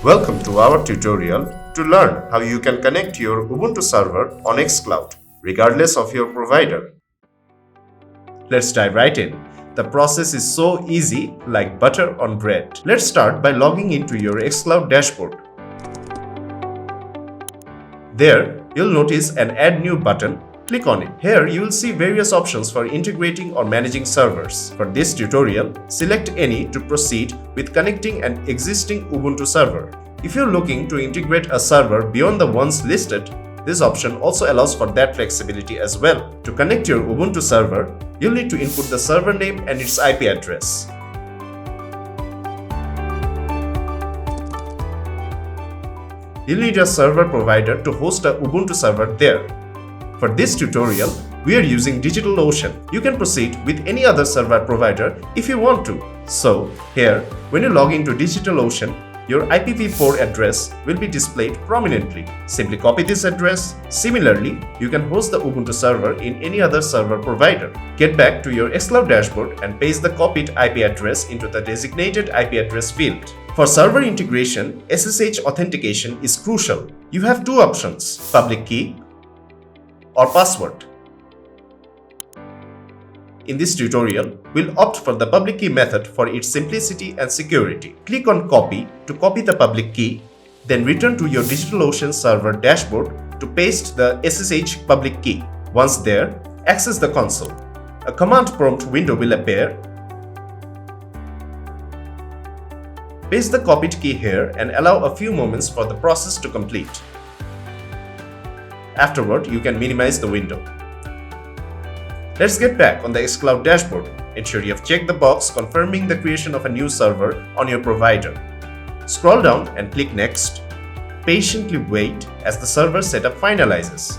Welcome to our tutorial to learn how you can connect your Ubuntu server on xCloud, regardless of your provider. Let's dive right in. The process is so easy, like butter on bread. Let's start by logging into your xCloud dashboard. There, you'll notice an Add New button. Click on it. Here, you will see various options for integrating or managing servers. For this tutorial, select any to proceed with connecting an existing Ubuntu server. If you're looking to integrate a server beyond the ones listed, this option also allows for that flexibility as well. To connect your Ubuntu server, you'll need to input the server name and its IP address. You'll need a server provider to host a Ubuntu server there. For this tutorial, we are using DigitalOcean. You can proceed with any other server provider if you want to. So, here, when you log into DigitalOcean, your IPv4 address will be displayed prominently. Simply copy this address. Similarly, you can host the Ubuntu server in any other server provider. Get back to your xCloud dashboard and paste the copied IP address into the designated IP address field. For server integration, SSH authentication is crucial. You have two options: public key or password. In this tutorial, we'll opt for the public key method for its simplicity and security. Click on Copy to copy the public key, then return to your DigitalOcean server dashboard to paste the SSH public key. Once there, access the console. A command prompt window will appear. Paste the copied key here and allow a few moments for the process to complete. Afterward, you can minimize the window. Let's get back on the xCloud dashboard. Ensure you have checked the box confirming the creation of a new server on your provider. Scroll down and click Next. Patiently wait as the server setup finalizes.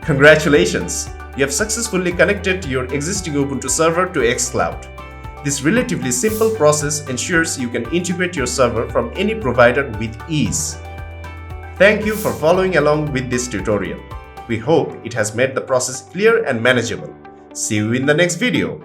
Congratulations! You have successfully connected your existing Ubuntu server to xCloud. This relatively simple process ensures you can integrate your server from any provider with ease. Thank you for following along with this tutorial. We hope it has made the process clear and manageable. See you in the next video.